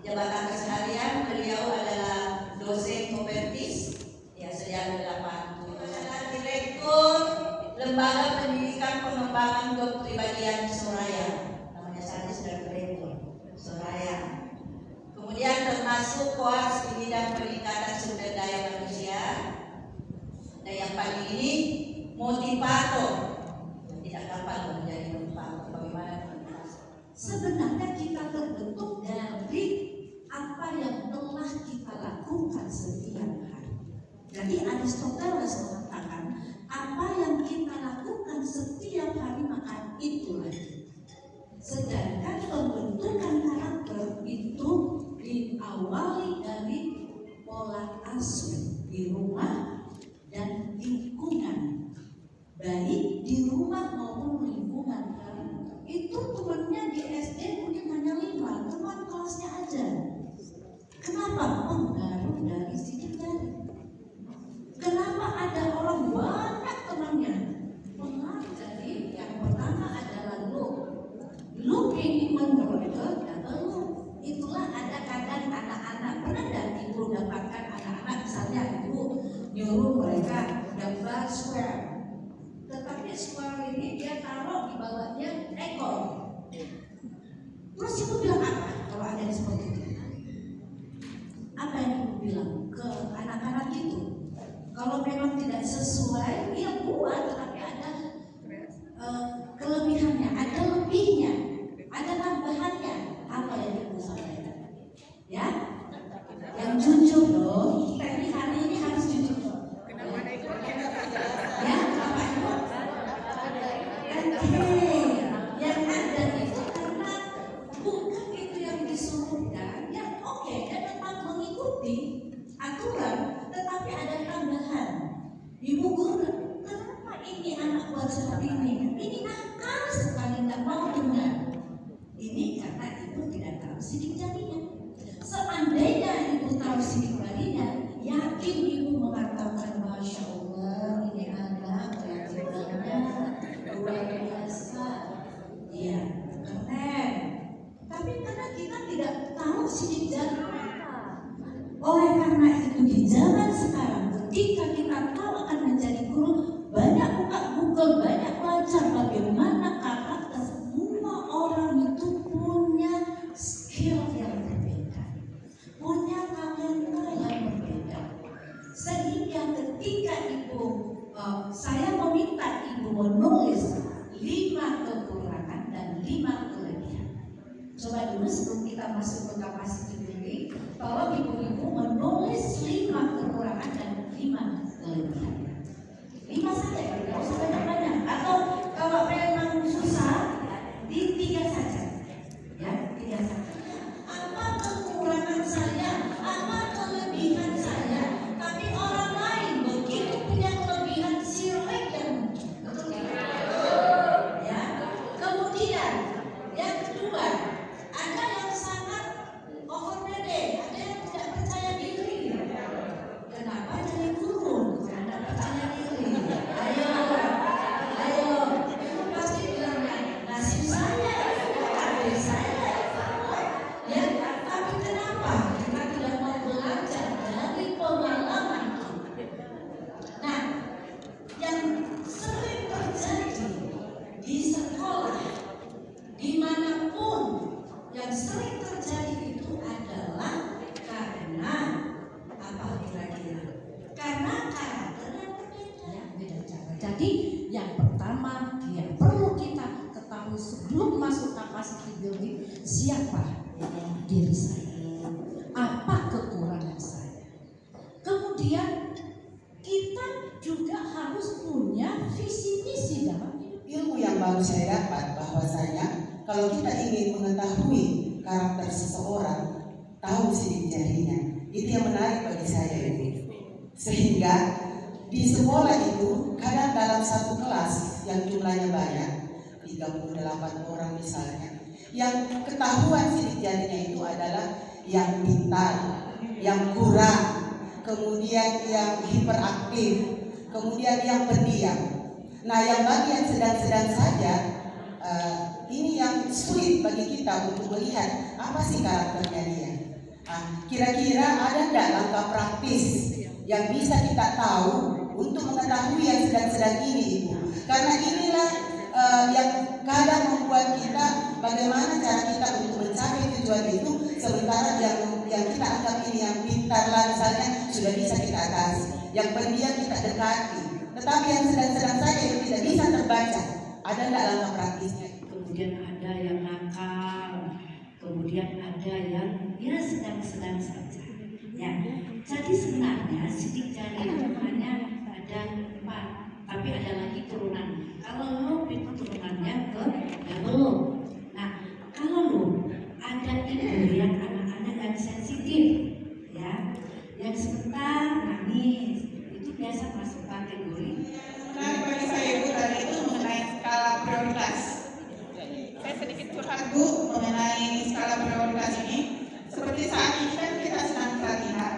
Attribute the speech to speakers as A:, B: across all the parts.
A: jabatan keseharian beliau adalah dosen Kopertis, ya sejak 8. Adalah Direktur Lembaga Pendidikan Pengembangan Kepribadian Soraya, namanya saja sudah Direktur Soraya. Kemudian termasuk koas di bidang peningkatan sumber daya manusia. Dan yang paling ini motivator. Tidak gampang menjadi motivator. Bagaimana
B: sebenarnya kita terbentuk dari apa yang telah kita lakukan setiap hari. Jadi Aristoteles mengatakan apa yang kita lakukan setiap hari maka itulah kita. Sedangkan pembentukan karakter itu diawali dari pola asuh di rumah dan lingkungan, baik di rumah maupun lingkungan. Itu temannya di SD mungkin hanya 5 teman kelasnya aja. Kenapa? Pengaruh dari sidik jari. Kenapa ada orang banyak temannya? Pengaruh dari yang pertama adalah look ini menurut dan itulah ada kadang anak-anak pernah dan ibu dapatkan anak-anak misalnya ibu nyuruh mereka gambar square, tetapi square ini dia taruh di bawahnya ekor. Terus ibu bilang apa kalau ada seperti itu? Apa yang ibu bilang ke anak-anak itu? Kalau memang tidak sesuai, dia buat, tetapi ada kelebihannya, ada lebihnya, ada tambahannya. Apa yang ibu sampaikan? Ya, yang jujur loh. Tapi hari ini harus jujur loh. Ya, apa itu? Yang ada itu karena bukan itu yang disuruhkan. Ya oke, dia tetap mengikuti aturan, tetapi ada tambahan. Ibu guru, kenapa ini anak buat seperti ini? Ini nakal sekali, tidak mau dengar. Ini karena ibu tidak tahu sidik jarinya. Seandainya ibu tahu sidik jarinya, yakin ibu mengatakan Masya Allah, ini anak kreatifnya luar biasa. Iya, keren. Tapi karena kita tidak tahu sidik jari, oleh karena itu di zaman sekarang ketika kita tahu akan menjadi guru, banyak buka Google, banyak belajar bagaimana karakter. Semua orang itu punya skill yang berbeda, punya talenta yang berbeda. Sehingga ketika ibu, saya meminta ibu menulis 5 kekurangan dan 5 kelebihan. Coba dulu sebelum kita masuk ke capacity building, tolong ibu-ibu menulis 5 kekurangan dan 5 kelebihan. 5 saja, tidak usah banyak-banyak. Atau kalau memang susah, di 3 saja. Ya, 3 saja. Apa kekurangan saya? Apa kelebihan saya? Tapi orang lain begitu punya kelebihan silek yang betul. Ya. Kemudian yang kedua, ada yang sangat overrated, ada yang tidak percaya diri. Kenapa jadi guru? Karena percaya diri. Ayo, pasti bilangnya nasib saya, adik saya. Ya, tapi kenapa? Kita tidak mau belajar dari pengalaman. Nah, yang sering terjadi di sekolah, dimanapun, yang sering terjadi itu adalah karena apa kira-kira? Karena karakter yang beda cara. Jadi yang pertama yang perlu kita ketahui sebelum masuk capacity building, siapa diri saya, apa kekurangan saya. Kemudian kita juga harus punya visi misi dalam hidup.
C: Ilmu yang baru saya dapat bahwasanya kalau kita ingin mengetahui karakter seseorang, tahu sidik jarinya, itu yang menarik bagi saya ini. Sehingga di sekolah itu kadang dalam satu kelas yang jumlahnya banyak, 38 orang misalnya, yang ketahuan sidik jarinya itu adalah yang pintar, yang kurang, kemudian yang hiperaktif, kemudian yang pendiam. Nah, yang bagian sedang-sedang saja, ini yang sulit bagi kita untuk melihat apa sih karakternya dia. Kira-kira ada nggak langkah praktis yang bisa kita tahu untuk mengetahui yang sedang-sedang ini, Ibu? Karena inilah yang kadang membuat kita bagaimana cara kita untuk mencapai tujuan itu, sementara yang kita anggap ini yang pintar lah misalnya sudah bisa kita atasi, yang pendiam kita dekati, tetapi yang sedang-sedang saja yang tidak bisa terbaca, ada nggak langkah praktisnya?
B: Kemudian ada yang nakal, kemudian ada yang ya sedang-sedang saja. Ya, jadi sebenarnya sidik jari itu hanya ada 4, tapi ada lagi turunan. Kalau lo itu turunannya ke double. Nah, kalau lo ada ibu yang anak-anak yang sensitif, ya, yang sebentar nangis, itu biasa masuk kategori.
D: Nah, bagi saya Bu tadi itu mengenai skala prioritas. Saya sedikit curhat Bu mengenai skala prioritas ini. Seperti saat ini kan kita sedang pelatihan.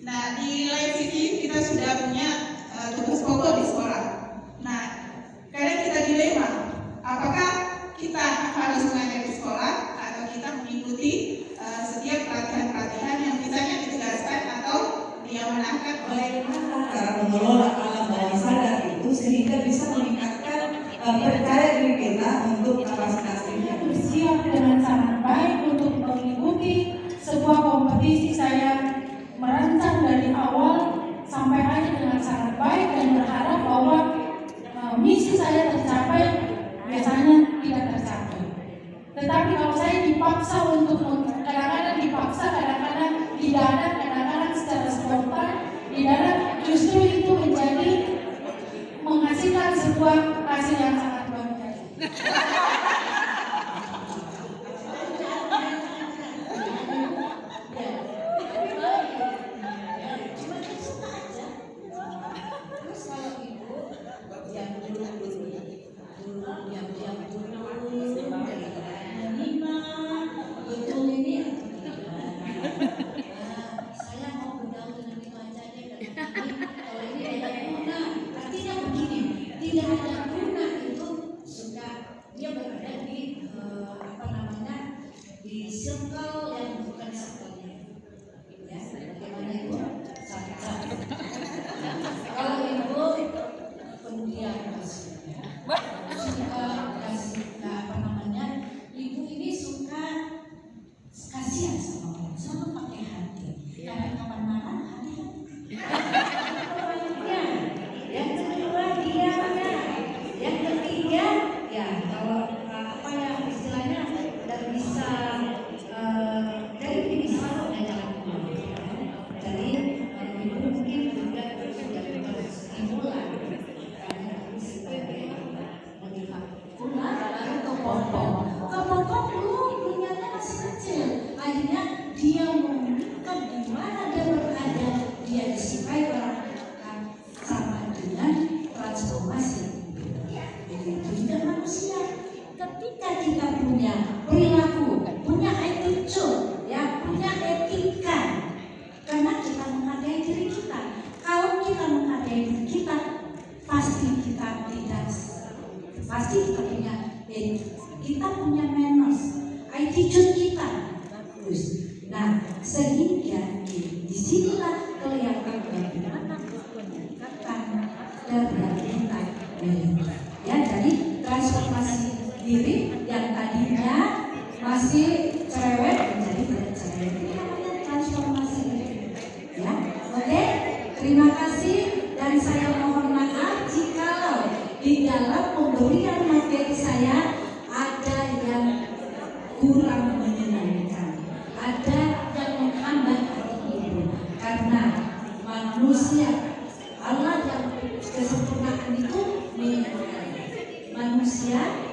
D: Nah, di lain sisi kita sudah punya tugas pokok di sekolah. Nah, kadang kita dilema, apakah kita harus mengajar di sekolah atau kita mengikuti setiap pelatihan-pelatihan yang misalnya ditugaskan atau diamanahkan oleh
E: cara mengelola alam bawah sadar itu sehingga bisa meningkatkan percaya diri kita untuk kapasitas kita.
F: Bersiap dengan sangat baik untuk mengikuti sebuah kompetisi. Saya merancang dari awal sampai akhir dengan sangat baik dan berharap bahwa misi saya tercapai, biasanya tidak tercapai. Tetapi kalau saya dipaksa untuk, kadang-kadang dipaksa, kadang-kadang tidak ada, kadang-kadang secara spontan tidak ada, justru itu menjadi menghasilkan sebuah hasil yang sangat bagus.
B: Kita punya manners, attitude kita bagus. Nah, sehingga disinilah kelihatan bagaimana meningkatkan keberhasilan diri. Ya, jadi transformasi diri yang tadinya masih cerewet menjadi tidak cerewet. Ini namanya transformasi diri. Ya, oke. Terima kasih dan saya mohon maaf jikalau di dalam pemberian materi saya ada yang kurang menyenangkan, ada yang menghambat hati ibu, karena manusia Allah yang kesempurnaan itu milik manusia